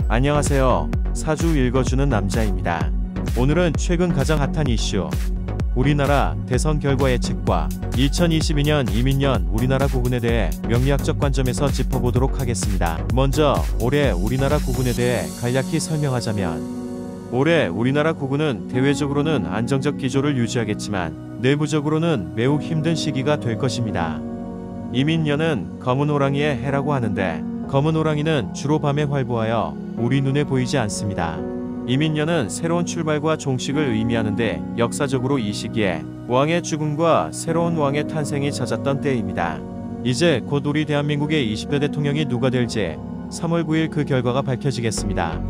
안녕하세요. 사주 읽어주는 남자입니다. 오늘은 최근 가장 핫한 이슈, 우리나라 대선 결과 예측과 2022년 이민년 우리나라 국운에 대해 명리학적 관점에서 짚어보도록 하겠습니다. 먼저 올해 우리나라 국운에 대해 간략히 설명하자면, 올해 우리나라 국운은 대외적으로는 안정적 기조를 유지하겠지만 내부적으로는 매우 힘든 시기가 될 것입니다. 이민년은 검은 호랑이의 해라고 하는데, 검은 호랑이는 주로 밤에 활보하여 우리 눈에 보이지 않습니다. 이민년은 새로운 출발과 종식을 의미하는데, 역사적으로 이 시기에 왕의 죽음과 새로운 왕의 탄생이 잦았던 때입니다. 이제 곧 우리 대한민국의 20대 대통령이 누가 될지 3월 9일 그 결과가 밝혀지겠습니다.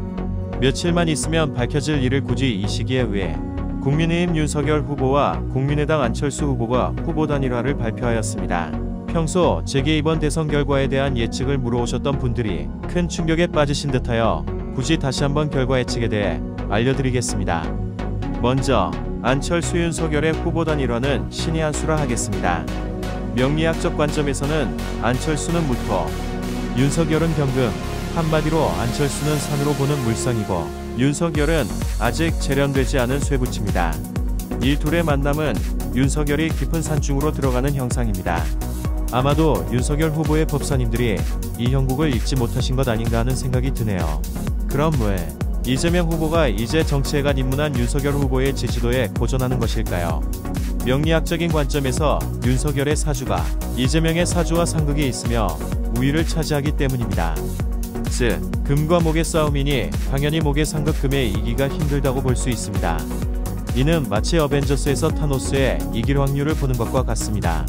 며칠만 있으면 밝혀질 일을 굳이 이 시기에 왜 국민의힘 윤석열 후보와 국민의당 안철수 후보가 후보 단일화를 발표하였습니다. 평소 제게 이번 대선 결과에 대한 예측을 물어오셨던 분들이 큰 충격에 빠지신 듯하여 굳이 다시 한번 결과 예측에 대해 알려드리겠습니다. 먼저 안철수 윤석열의 후보 단일화는 신의 한 수라 하겠습니다. 명리학적 관점에서는 안철수는 무토, 윤석열은 병금, 한마디로 안철수는 산으로 보는 물상이고 윤석열은 아직 재련되지 않은 쇠붙입니다. 이 둘의 만남은 윤석열이 깊은 산중으로 들어가는 형상입니다. 아마도 윤석열 후보의 법사님들이 이 형국을 읽지 못하신 것 아닌가 하는 생각이 드네요. 그럼 왜 이재명 후보가 이제 정치에 간 입문한 윤석열 후보의 지지도에 고전하는 것일까요? 명리학적인 관점에서 윤석열의 사주가 이재명의 사주와 상극이 있으며 우위를 차지하기 때문입니다. 즉, 금과 목의 싸움이니 당연히 목의 상극 금에 이기가 힘들다고 볼 수 있습니다. 이는 마치 어벤져스에서 타노스의 이길 확률을 보는 것과 같습니다.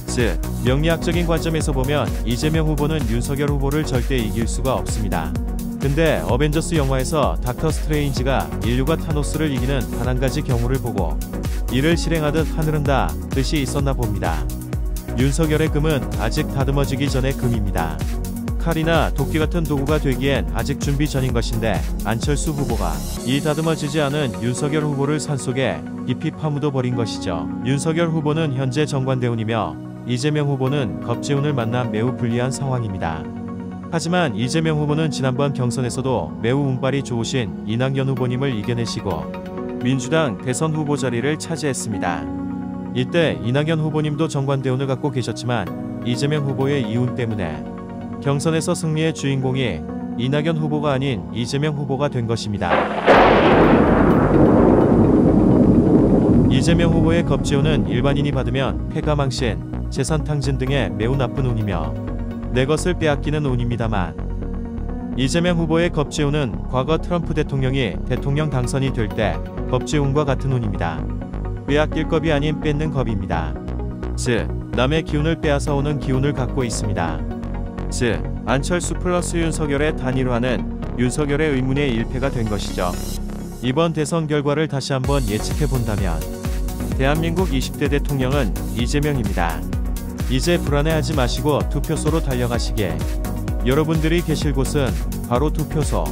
즉, 명리학적인 관점에서 보면 이재명 후보는 윤석열 후보를 절대 이길 수가 없습니다. 근데 어벤져스 영화에서 닥터 스트레인지가 인류가 타노스를 이기는 단 한 가지 경우를 보고 이를 실행하듯 하늘은 다 뜻이 있었나 봅니다. 윤석열의 금은 아직 다듬어지기 전의 금입니다. 칼이나 도끼 같은 도구가 되기엔 아직 준비 전인 것인데, 안철수 후보가 이 다듬어지지 않은 윤석열 후보를 산속에 깊이 파묻어 버린 것이죠. 윤석열 후보는 현재 정관대운이며 이재명 후보는 겁재운을 만나 매우 불리한 상황입니다. 하지만 이재명 후보는 지난번 경선에서도 매우 운빨이 좋으신 이낙연 후보님을 이겨내시고 민주당 대선 후보 자리를 차지했습니다. 이때 이낙연 후보님도 정관대운을 갖고 계셨지만 이재명 후보의 이운 때문에 경선에서 승리의 주인공이 이낙연 후보가 아닌 이재명 후보가 된 것입니다. 이재명 후보의 겁재운은 일반인이 받으면 폐가망신, 재산 탕진 등의 매우 나쁜 운이며 내 것을 빼앗기는 운입니다만, 이재명 후보의 겁재운은 과거 트럼프 대통령이 대통령 당선이 될 때 겁재운과 같은 운입니다. 빼앗길 겁이 아닌 뺏는 겁입니다. 즉, 남의 기운을 빼앗아 오는 기운을 갖고 있습니다. 즉, 안철수 플러스 윤석열의 단일화는 윤석열의 의문의 일패가 된 것이죠. 이번 대선 결과를 다시 한번 예측해본다면 대한민국 20대 대통령은 이재명입니다. 이제 불안해하지 마시고 투표소로 달려가시게. 여러분들이 계실 곳은 바로 투표소.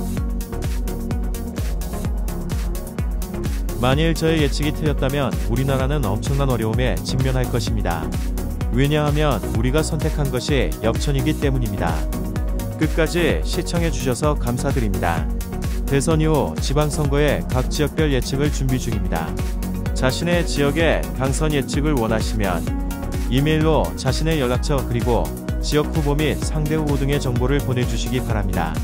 만일 저의 예측이 틀렸다면 우리나라는 엄청난 어려움에 직면할 것입니다. 왜냐하면 우리가 선택한 것이 역천이기 때문입니다. 끝까지 시청해주셔서 감사드립니다. 대선 이후 지방선거의 각 지역별 예측을 준비 중입니다. 자신의 지역의 당선 예측을 원하시면 이메일로 자신의 연락처 그리고 지역 후보 및 상대 후보 등의 정보를 보내주시기 바랍니다.